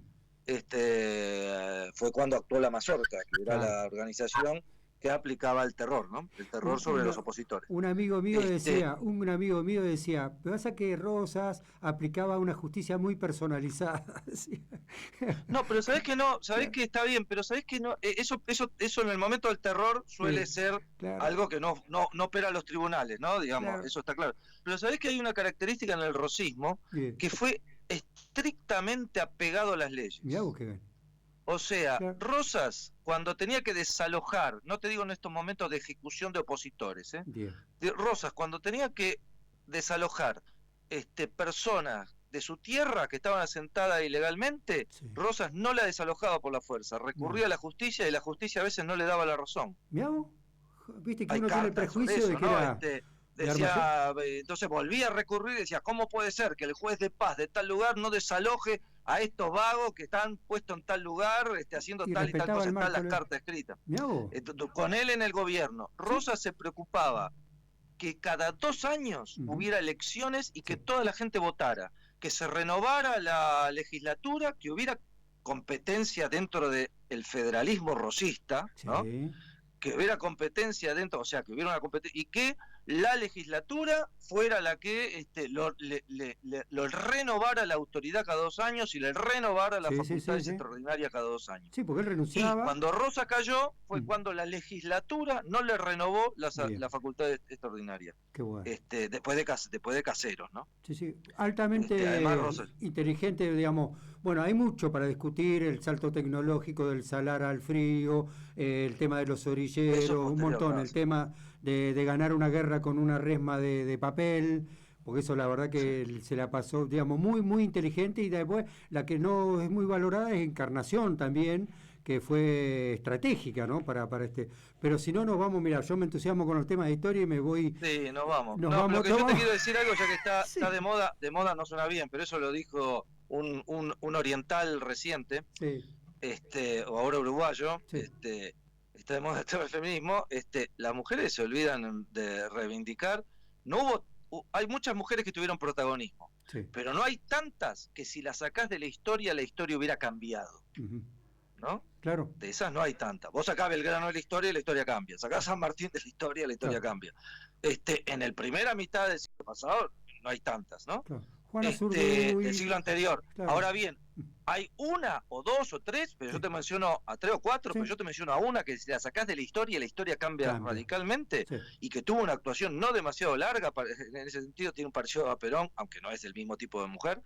[SPEAKER 2] fue cuando actuó la Mazorca, que era
[SPEAKER 1] Claro.
[SPEAKER 2] la organización que aplicaba el terror, ¿no? El terror sobre los opositores.
[SPEAKER 1] Un amigo mío decía, pasa que Rosas aplicaba una justicia muy personalizada.
[SPEAKER 2] No, pero sabés que no, sabés
[SPEAKER 1] Claro.
[SPEAKER 2] que está bien, pero sabés que no, eso en el momento del terror suele
[SPEAKER 1] Sí,
[SPEAKER 2] ser
[SPEAKER 1] claro.
[SPEAKER 2] algo que no opera a los tribunales, ¿no? Digamos,
[SPEAKER 1] Claro.
[SPEAKER 2] eso está claro. Pero sabés que hay una característica en el rosismo
[SPEAKER 1] Bien.
[SPEAKER 2] que fue estrictamente apegado a las leyes.
[SPEAKER 1] Mirá vos qué bien.
[SPEAKER 2] O sea,
[SPEAKER 1] Claro.
[SPEAKER 2] Rosas, cuando tenía que desalojar, no te digo en estos momentos de ejecución de opositores,
[SPEAKER 1] Bien.
[SPEAKER 2] Rosas, cuando tenía que desalojar personas de su tierra que estaban asentadas ilegalmente,
[SPEAKER 1] Sí.
[SPEAKER 2] Rosas no la desalojaba por la fuerza, recurría a la justicia y la justicia a veces no le daba la razón.
[SPEAKER 1] Mirá vos. Viste que
[SPEAKER 2] Hay
[SPEAKER 1] uno tiene el
[SPEAKER 2] cartas sobre
[SPEAKER 1] prejuicio
[SPEAKER 2] eso,
[SPEAKER 1] de que
[SPEAKER 2] ¿no?
[SPEAKER 1] era
[SPEAKER 2] Decía, entonces volvía a recurrir y decía, ¿cómo puede ser que el juez de paz de tal lugar no desaloje a estos vagos que están puestos en tal lugar, haciendo
[SPEAKER 1] y
[SPEAKER 2] tal y tal
[SPEAKER 1] respetaba
[SPEAKER 2] cosa?
[SPEAKER 1] el
[SPEAKER 2] Están las
[SPEAKER 1] marco.
[SPEAKER 2] cartas escritas.
[SPEAKER 1] Mirá vos.
[SPEAKER 2] Con él en el gobierno, Rosa se preocupaba que cada 2 años hubiera elecciones y que toda la gente votara, que se renovara la legislatura, que hubiera competencia dentro del federalismo rosista, ¿no?
[SPEAKER 1] Sí.
[SPEAKER 2] Que hubiera competencia dentro, o sea, que hubiera una competencia, y que la legislatura fuera la que lo renovara la autoridad cada 2 años y le renovara las facultades extraordinarias cada 2 años.
[SPEAKER 1] Sí, porque él renunciaba.
[SPEAKER 2] Y cuando Rosa cayó fue cuando la legislatura no le renovó la facultad extraordinaria.
[SPEAKER 1] Qué bueno.
[SPEAKER 2] Después de Caseros, ¿no?
[SPEAKER 1] Sí, sí. Altamente
[SPEAKER 2] además, Rosa,
[SPEAKER 1] inteligente, digamos. Bueno, hay mucho para discutir, el salto tecnológico del salar al frío, el tema de los orilleros, un montón, el tema de ganar una guerra con una resma de papel, porque eso la verdad que se la pasó, digamos, muy, muy inteligente, y después la que no es muy valorada es Encarnación también, que fue estratégica, ¿no? Para Pero si no, nos vamos, mira, yo me entusiasmo con los temas de historia y me voy...
[SPEAKER 2] Sí, nos vamos. Lo que yo te quiero decir algo, ya que está de moda no suena bien, pero eso lo dijo un oriental reciente, o ahora uruguayo, está de moda el tema del feminismo, las mujeres se olvidan de reivindicar, hay muchas mujeres que tuvieron protagonismo, pero no hay tantas que si las sacás de la historia hubiera cambiado. ¿No?
[SPEAKER 1] Claro.
[SPEAKER 2] De esas no hay tantas. Vos sacás Belgrano de la historia cambia. Sacás San Martín de la historia cambia. En el primera mitad del siglo pasado no hay tantas, ¿no?
[SPEAKER 1] Claro. Juana
[SPEAKER 2] del siglo anterior.
[SPEAKER 1] Claro.
[SPEAKER 2] Ahora bien, hay una o dos o tres, pero yo te menciono a 3 o 4, pero yo te menciono a una que si la sacás de la historia cambia radicalmente, y que tuvo una actuación no demasiado larga, en ese sentido tiene un parecido a Perón, aunque no es el mismo tipo de mujer,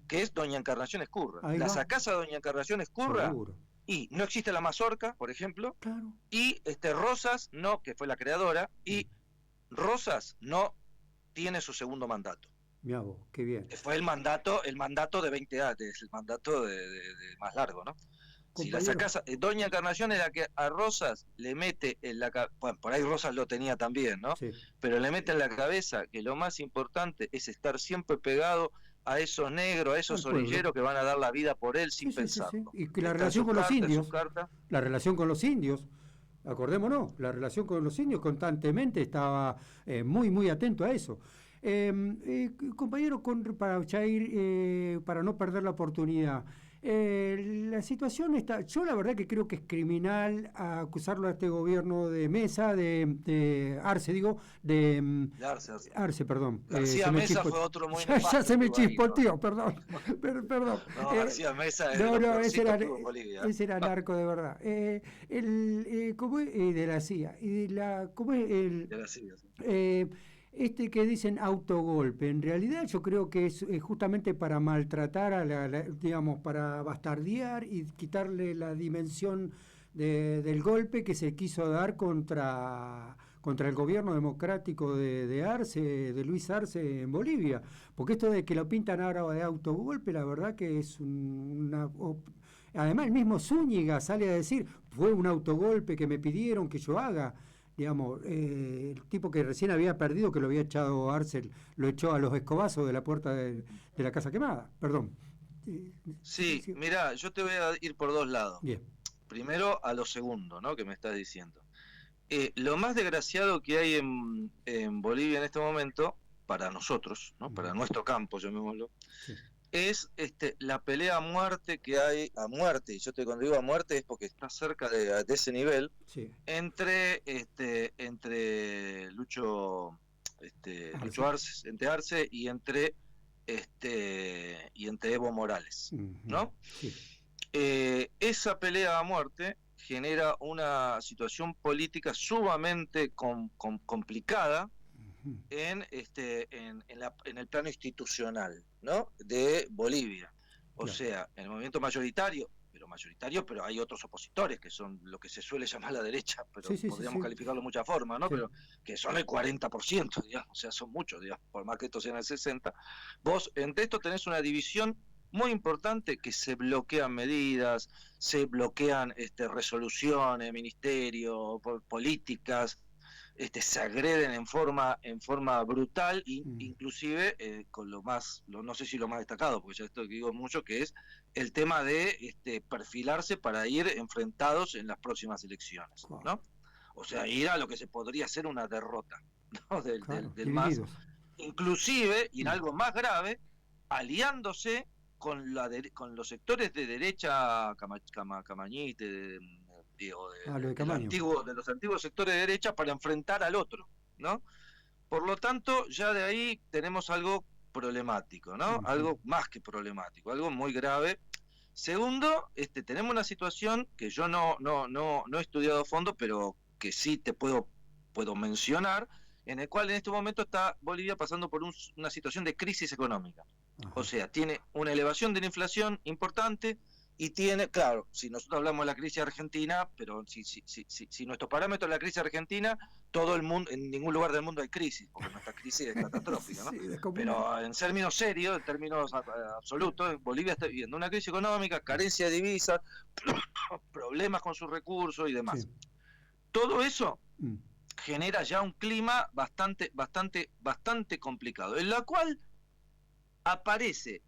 [SPEAKER 2] que es Doña Encarnación Escurra. La sacás a Doña Encarnación Escurra, seguro. Y no existe la Mazorca, por ejemplo, y Rosas no, que fue la creadora, y Rosas no tiene su segundo mandato.
[SPEAKER 1] Mirá vos, qué bien.
[SPEAKER 2] Fue el mandato de 20 años, el mandato de más largo, ¿no? Si la sacás, Doña Encarnación es la que a Rosas le mete en la cabeza, bueno, por ahí Rosas lo tenía también, ¿no? Pero le mete en la cabeza que lo más importante es estar siempre pegado a esos negros, a esos orilleros que van a dar la vida por él sin pensarlo.
[SPEAKER 1] Y que la relación con los indios, acordémonos, la relación con los indios constantemente estaba muy, muy atento a eso. Compañero, para no perder la oportunidad, La situación está, yo la verdad que creo que es criminal acusarlo a este gobierno de Mesa, de Arce, digo, de
[SPEAKER 2] Arce.
[SPEAKER 1] Arce, perdón.
[SPEAKER 2] García Mesa fue otro muy nefasto.
[SPEAKER 1] Ya se me chispoteó, perdón. Perdón.
[SPEAKER 2] No, García Mesa es
[SPEAKER 1] ese era narco de verdad. ¿Cómo es? De la CIA. ¿Cómo es?
[SPEAKER 2] De la CIA, sí.
[SPEAKER 1] Este que dicen autogolpe, en realidad yo creo que es justamente para maltratar digamos, para bastardear y quitarle la dimensión del golpe que se quiso dar contra el gobierno democrático de Arce, de Luis Arce en Bolivia. Porque esto de que lo pintan ahora de autogolpe, la verdad que es además el mismo Zúñiga sale a decir, fue un autogolpe que me pidieron que yo haga. Digamos, el tipo que recién había perdido, que lo había echado Arce, lo echó a los escobazos de la puerta de la casa quemada. Perdón.
[SPEAKER 2] Sí, mirá, yo te voy a ir por dos lados.
[SPEAKER 1] Bien.
[SPEAKER 2] Primero a lo segundo, ¿no? Que me estás diciendo. Lo más desgraciado que hay en Bolivia en este momento, para nosotros, ¿no? Para nuestro campo, llamémoslo, sí, es la pelea a muerte que hay, a muerte, y yo cuando digo a muerte es porque está cerca de ese nivel, sí, entre Lucho Arce, entre Arce y entre Evo Morales, ¿no? Sí. Esa pelea a muerte genera una situación política sumamente complicada en el plano institucional, ¿no? De Bolivia. O sea, en el movimiento mayoritario, pero hay otros opositores que son lo que se suele llamar la derecha, pero podríamos calificarlo de muchas formas, ¿no? Sí. Pero que son el 40%, digamos, o sea, son muchos, digamos, por más que esto sea en el 60%. Vos entre esto tenés una división muy importante, que se bloquean medidas, se bloquean resoluciones, ministerios, políticas, se agreden en forma brutal, inclusive con no sé si lo más destacado, porque ya esto que digo mucho, que es el tema de perfilarse para ir enfrentados en las próximas elecciones, ¿no? O sea, ir a lo que se podría ser una derrota, ¿no? del MAS, inclusive, y en algo más grave, aliándose con los sectores de derecha camañite, de los antiguos sectores de derecha, para enfrentar al otro, ¿no? Por lo tanto, ya de ahí tenemos algo problemático, ¿no? Algo más que problemático, algo muy grave. Segundo, tenemos una situación que yo no he estudiado a fondo, pero que sí te puedo mencionar, en el cual en este momento está Bolivia pasando por una situación de crisis económica. Ajá. O sea, tiene una elevación de la inflación importante y tiene, claro, si nosotros hablamos de la crisis argentina, pero si nuestro parámetro es la crisis argentina, todo el mundo, en ningún lugar del mundo hay crisis, porque nuestra crisis es catastrófica, ¿no? Sí, pero en términos serios, en términos absolutos, Bolivia está viviendo una crisis económica, carencia de divisas, problemas con sus recursos y demás. Sí. Todo eso genera ya un clima bastante complicado, en la cual aparece,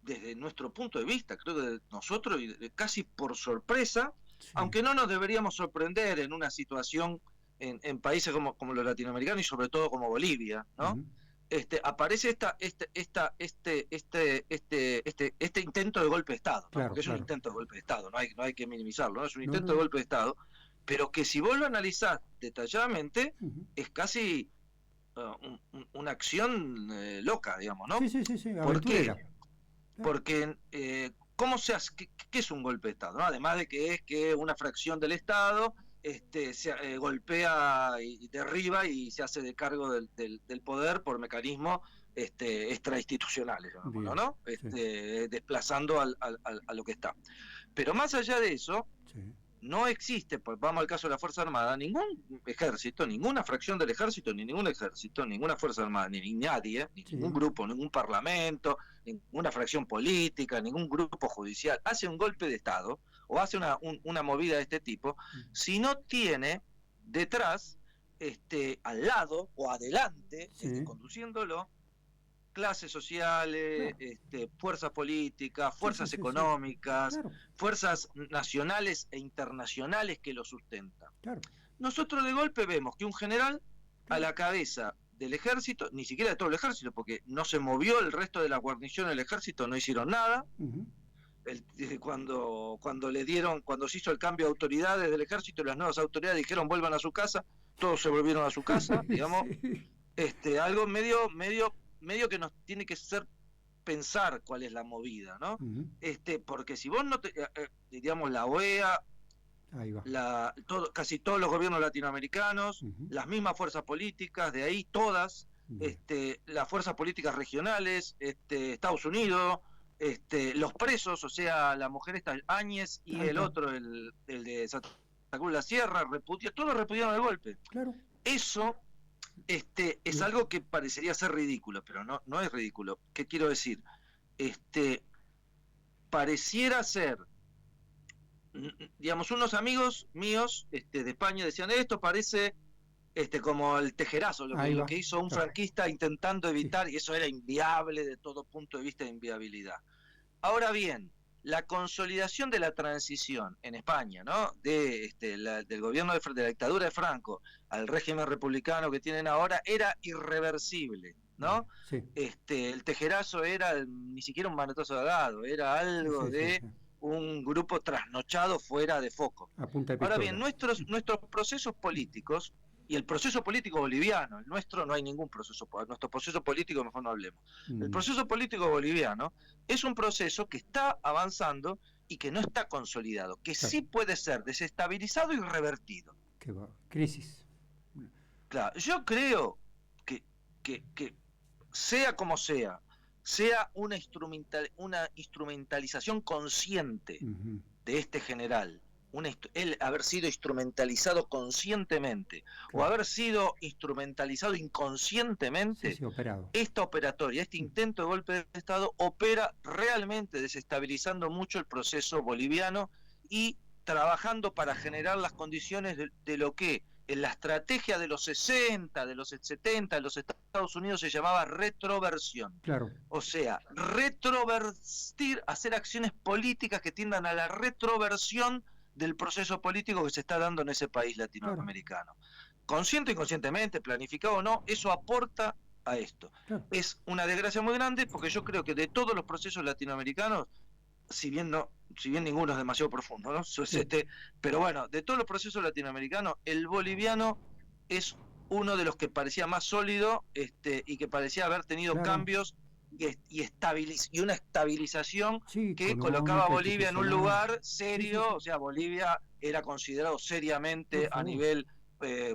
[SPEAKER 2] desde nuestro punto de vista, creo que de nosotros, casi por sorpresa, sí, aunque no nos deberíamos sorprender en una situación en países como los latinoamericanos y sobre todo como Bolivia, ¿no? Aparece este intento de golpe de Estado, ¿no? Claro, porque es un intento de golpe de Estado, no hay que minimizarlo, ¿no? Es un intento de golpe de Estado, pero que si vos lo analizás detalladamente, es casi una acción loca, digamos, ¿no?
[SPEAKER 1] Sí,
[SPEAKER 2] ¿Por qué? Porque ¿cómo se hace? ¿Qué es un golpe de Estado? ¿No? Además de que es que una fracción del Estado se golpea y derriba y se hace de cargo del poder por mecanismos extrainstitucionales, ¿no? Desplazando a lo que está. Pero más allá de eso, sí, no existe, pues vamos al caso de la Fuerza Armada, ningún ejército, ninguna fracción del ejército, ni ningún ejército, ninguna Fuerza Armada, ni nadie, ni sí, ningún grupo, ningún parlamento, ninguna fracción política, ningún grupo judicial hace un golpe de Estado o hace una movida de este tipo si no tiene detrás, al lado o adelante, sí, conduciéndolo, clases sociales, claro, fuerzas políticas, fuerzas económicas, claro, fuerzas nacionales e internacionales que lo sustentan. Claro. Nosotros de golpe vemos que un general, claro, a la cabeza del ejército, ni siquiera de todo el ejército, porque no se movió el resto de la guarnición del ejército, no hicieron nada, cuando se hizo el cambio de autoridades del ejército, las nuevas autoridades dijeron vuelvan a su casa, todos se volvieron a su casa, digamos,
[SPEAKER 1] Sí.
[SPEAKER 2] algo medio que nos tiene que hacer pensar cuál es la movida, ¿no?
[SPEAKER 1] Ujú.
[SPEAKER 2] Porque si vos no digamos, la OEA,
[SPEAKER 1] Ahí va.
[SPEAKER 2] casi todos los gobiernos latinoamericanos,
[SPEAKER 1] Ujú.
[SPEAKER 2] las mismas fuerzas políticas, de ahí todas,
[SPEAKER 1] Bien.
[SPEAKER 2] las fuerzas políticas regionales, Estados Unidos, los presos, o sea, la mujer esta Áñez y
[SPEAKER 1] Ahí
[SPEAKER 2] el
[SPEAKER 1] está.
[SPEAKER 2] otro, el de Santa Cruz de la Sierra, todos repudiaron el golpe.
[SPEAKER 1] Claro.
[SPEAKER 2] Eso es
[SPEAKER 1] Bien.
[SPEAKER 2] algo que parecería ser ridículo, pero no es ridículo. ¿Qué quiero decir? Pareciera ser, digamos, unos amigos míos de España decían, esto parece como el tejerazo,
[SPEAKER 1] Ahí
[SPEAKER 2] lo
[SPEAKER 1] va.
[SPEAKER 2] que hizo un
[SPEAKER 1] Claro.
[SPEAKER 2] franquista intentando
[SPEAKER 1] Sí.
[SPEAKER 2] evitar, y eso era inviable de todo punto de vista de inviabilidad. Ahora bien, la consolidación de la transición en España, ¿no? Del gobierno de la dictadura de Franco al régimen republicano que tienen ahora era irreversible,
[SPEAKER 1] Bien.
[SPEAKER 2] ¿no?
[SPEAKER 1] Sí.
[SPEAKER 2] El tejerazo era ni siquiera un manotazo dado, era
[SPEAKER 1] Sí,
[SPEAKER 2] algo
[SPEAKER 1] sí, sí,
[SPEAKER 2] de
[SPEAKER 1] sí.
[SPEAKER 2] un grupo trasnochado fuera de foco.
[SPEAKER 1] A punta de
[SPEAKER 2] Ahora bien,
[SPEAKER 1] pistola.
[SPEAKER 2] nuestros procesos políticos y el proceso político boliviano, el nuestro no hay ningún proceso, nuestro proceso político mejor no hablemos. El
[SPEAKER 1] Mm.
[SPEAKER 2] proceso político boliviano es un proceso que está avanzando y que no está consolidado, que
[SPEAKER 1] Claro.
[SPEAKER 2] sí puede ser desestabilizado y revertido.
[SPEAKER 1] Qué va. Crisis.
[SPEAKER 2] Claro, yo creo que sea como sea una instrumentalización consciente
[SPEAKER 1] Ujú.
[SPEAKER 2] de este general, él haber sido instrumentalizado conscientemente o
[SPEAKER 1] Claro.
[SPEAKER 2] haber sido instrumentalizado
[SPEAKER 1] Sí,
[SPEAKER 2] inconscientemente,
[SPEAKER 1] sí, operado.
[SPEAKER 2] esta operatoria, este intento de golpe de Estado opera realmente desestabilizando mucho el proceso boliviano y trabajando para generar las condiciones de lo que en la estrategia de los 60, de los 70, de los Estados Unidos se llamaba retroversión.
[SPEAKER 1] Claro.
[SPEAKER 2] O sea, retrovertir, hacer acciones políticas que tiendan a la retroversión del proceso político que se está dando en ese país
[SPEAKER 1] Claro.
[SPEAKER 2] latinoamericano. Consciente o inconscientemente, planificado o no, eso aporta a esto.
[SPEAKER 1] Claro.
[SPEAKER 2] Es una desgracia muy grande porque yo creo que de todos los procesos latinoamericanos, si bien ninguno es demasiado profundo, ¿no?
[SPEAKER 1] Sí.
[SPEAKER 2] Pero bueno, de todos los procesos latinoamericanos, el boliviano es uno de los que parecía más sólido y que parecía haber tenido
[SPEAKER 1] Claro.
[SPEAKER 2] cambios y una estabilización
[SPEAKER 1] Sí,
[SPEAKER 2] que colocaba a
[SPEAKER 1] económica,
[SPEAKER 2] Bolivia en un
[SPEAKER 1] institucional.
[SPEAKER 2] lugar
[SPEAKER 1] Sí, sí,
[SPEAKER 2] serio,
[SPEAKER 1] sí.
[SPEAKER 2] o sea, Bolivia era considerado
[SPEAKER 1] Por
[SPEAKER 2] seriamente a
[SPEAKER 1] favor.
[SPEAKER 2] nivel,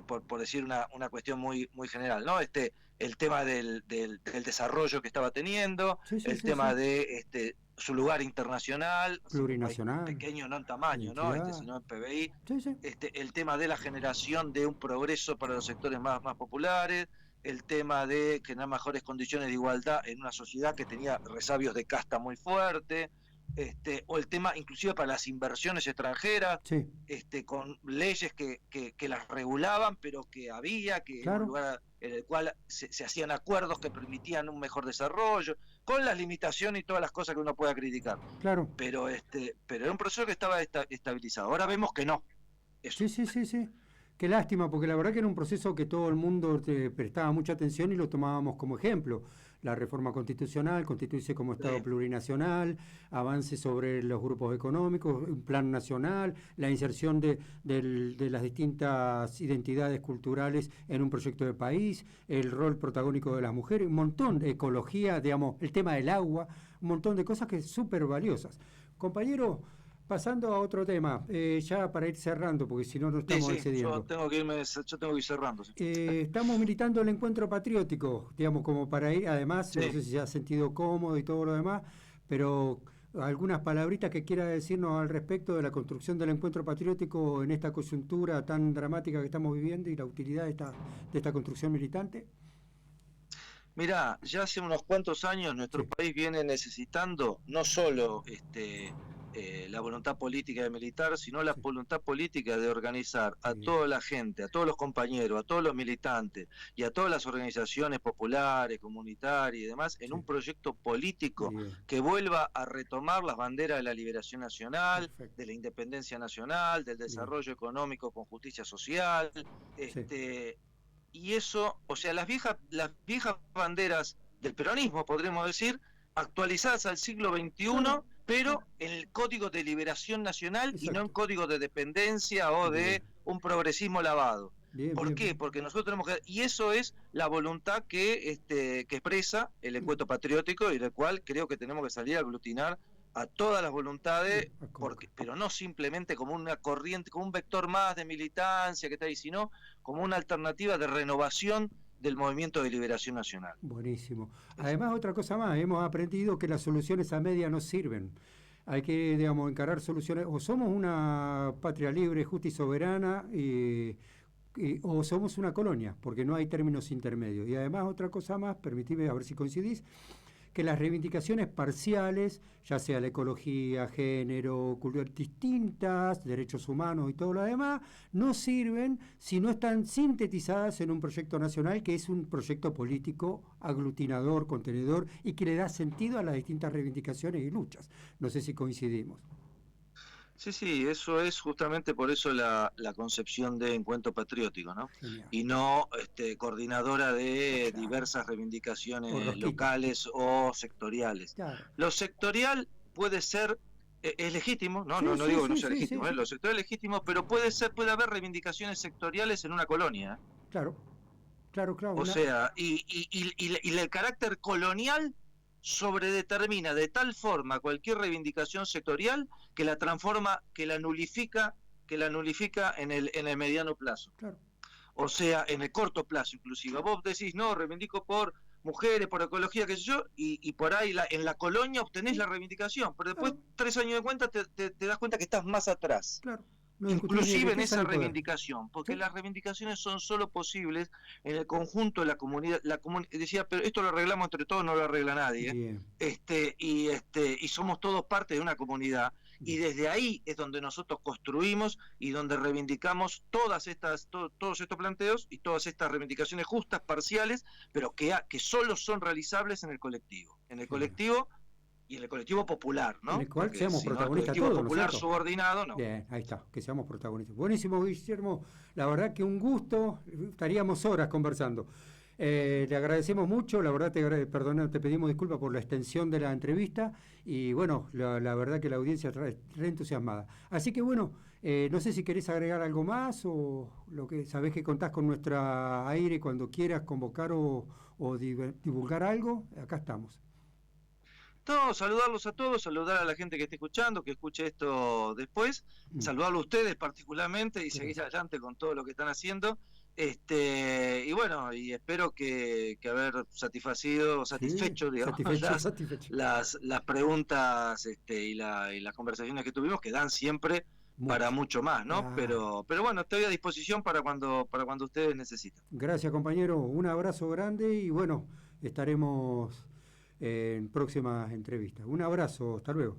[SPEAKER 2] por decir una cuestión muy general, ¿no? El tema del desarrollo que estaba teniendo,
[SPEAKER 1] Sí, sí,
[SPEAKER 2] el
[SPEAKER 1] sí,
[SPEAKER 2] tema
[SPEAKER 1] sí.
[SPEAKER 2] de su lugar internacional, siendo un país
[SPEAKER 1] Plurinacional.
[SPEAKER 2] pequeño no en tamaño, ¿no?
[SPEAKER 1] Identidad.
[SPEAKER 2] Sino en PBI,
[SPEAKER 1] Sí, sí.
[SPEAKER 2] el tema de la generación de un progreso para los sectores más populares, el tema de generar mejores condiciones de igualdad en una sociedad que tenía resabios de casta muy fuerte, o el tema inclusive para las inversiones extranjeras,
[SPEAKER 1] Sí.
[SPEAKER 2] con leyes que las regulaban, pero que era un
[SPEAKER 1] Claro.
[SPEAKER 2] lugar en el cual se hacían acuerdos que permitían un mejor desarrollo, con las limitaciones y todas las cosas que uno pueda criticar.
[SPEAKER 1] Claro.
[SPEAKER 2] Pero era un proceso que estaba estabilizado. Ahora vemos que no. Eso.
[SPEAKER 1] Sí, sí, sí, sí. Qué lástima, porque la verdad que era un proceso que todo el mundo prestaba mucha atención y lo tomábamos como ejemplo. La reforma constitucional, constituirse como Estado
[SPEAKER 2] Sí.
[SPEAKER 1] plurinacional, avances sobre los grupos económicos, un plan nacional, la inserción de las distintas identidades culturales en un proyecto de país, el rol protagónico de las mujeres, un montón de ecología, digamos, el tema del agua, un montón de cosas que es súper valiosas. Compañero, pasando a otro tema, ya para ir cerrando, porque si no nos estamos
[SPEAKER 2] Sí, yo
[SPEAKER 1] excediendo.
[SPEAKER 2] tengo que ir cerrando. Sí.
[SPEAKER 1] Estamos militando el encuentro patriótico, digamos, como para ir, además, no
[SPEAKER 2] Sí.
[SPEAKER 1] sé si se ha sentido cómodo y todo lo demás, pero algunas palabritas que quiera decirnos al respecto de la construcción del encuentro patriótico en esta coyuntura tan dramática que estamos viviendo y la utilidad de esta construcción militante.
[SPEAKER 2] Mirá, ya hace unos cuantos años nuestro
[SPEAKER 1] Sí,
[SPEAKER 2] país viene necesitando no solo la voluntad política de militar, sino la
[SPEAKER 1] sí,
[SPEAKER 2] voluntad política de organizar a
[SPEAKER 1] bien,
[SPEAKER 2] toda la gente, a todos los compañeros, a todos los militantes y a todas las organizaciones populares, comunitarias y demás en
[SPEAKER 1] sí,
[SPEAKER 2] un proyecto político
[SPEAKER 1] bien,
[SPEAKER 2] que vuelva a retomar las banderas de la liberación nacional,
[SPEAKER 1] perfecto,
[SPEAKER 2] de la independencia nacional, del
[SPEAKER 1] bien,
[SPEAKER 2] desarrollo económico con justicia social,
[SPEAKER 1] sí,
[SPEAKER 2] y eso, o sea, las viejas banderas del peronismo, podríamos decir, actualizadas al siglo
[SPEAKER 1] claro,
[SPEAKER 2] XXI, pero en el Código de Liberación Nacional. Exacto. Y no en código de dependencia o de un progresismo lavado.
[SPEAKER 1] Bien,
[SPEAKER 2] ¿Por qué? Porque nosotros tenemos que... Y eso es la voluntad que expresa el encuentro patriótico, y del cual creo que tenemos que salir a aglutinar a todas las voluntades, pero no simplemente como una corriente, como un vector más de militancia que está ahí, sino como una alternativa de renovación del movimiento de liberación nacional.
[SPEAKER 1] Buenísimo. Además, otra cosa más, hemos aprendido que las soluciones a media no sirven. Hay que, digamos, encarar soluciones. O somos una patria libre, justa y soberana, o somos una colonia, porque no hay términos intermedios. Y además, otra cosa más, permitime a ver si coincidís, que las reivindicaciones parciales, ya sea la ecología, género, cultura, distintas, derechos humanos y todo lo demás, no sirven si no están sintetizadas en un proyecto nacional que es un proyecto político aglutinador, contenedor y que le da sentido a las distintas reivindicaciones y luchas. No sé si coincidimos.
[SPEAKER 2] Sí, eso es justamente por eso la concepción de encuentro patriótico, ¿no?
[SPEAKER 1] Genial.
[SPEAKER 2] Y no coordinadora de diversas reivindicaciones locales o sectoriales.
[SPEAKER 1] Claro.
[SPEAKER 2] Lo sectorial puede ser, es legítimo, no digo que no sea legítimo, lo sectorial es legítimo, pero puede haber reivindicaciones sectoriales en una colonia.
[SPEAKER 1] Claro.
[SPEAKER 2] O sea, y el carácter colonial sobredetermina de tal forma cualquier reivindicación sectorial que la transforma, que la nulifica en el mediano plazo.
[SPEAKER 1] Claro.
[SPEAKER 2] O sea, en el corto plazo inclusive. Vos decís, no, reivindico por mujeres, por ecología, qué sé yo, y por ahí en la colonia obtenés la reivindicación, pero después 3 años de cuenta te das cuenta que estás más atrás.
[SPEAKER 1] Claro.
[SPEAKER 2] No, inclusive en esa reivindicación, porque las reivindicaciones son solo posibles en el conjunto de la comunidad. Decía, pero esto lo arreglamos entre todos, no lo arregla nadie. Y somos todos parte de una comunidad. Y desde ahí es donde nosotros construimos y donde reivindicamos todos estos planteos y todas estas reivindicaciones justas, parciales, pero que solo son realizables en el colectivo. En el colectivo y en el colectivo popular, ¿no?
[SPEAKER 1] En el cual seamos protagonistas
[SPEAKER 2] todos. El colectivo
[SPEAKER 1] todos,
[SPEAKER 2] popular subordinado, no.
[SPEAKER 1] Bien, ahí está, que seamos protagonistas. Buenísimo, Guillermo. La verdad que un gusto, estaríamos horas conversando. Le agradecemos mucho, la verdad te pedimos disculpas por la extensión de la entrevista y bueno, la verdad que la audiencia está re entusiasmada. Así que bueno, no sé si querés agregar algo más o lo que sabés que contás con nuestra aire cuando quieras convocar o divulgar algo, acá estamos.
[SPEAKER 2] No, saludarlos a todos, saludar a la gente que esté escuchando, que escuche esto después, saludarlo a ustedes particularmente y seguir adelante con todo lo que están haciendo. Y bueno, y espero que haber satisfecho, digamos, las preguntas y las conversaciones que tuvimos, que dan siempre para mucho más, ¿no? Pero bueno, estoy a disposición para cuando ustedes necesiten.
[SPEAKER 1] Gracias, compañero, un abrazo grande y bueno, estaremos en próximas entrevistas. Un abrazo, hasta luego.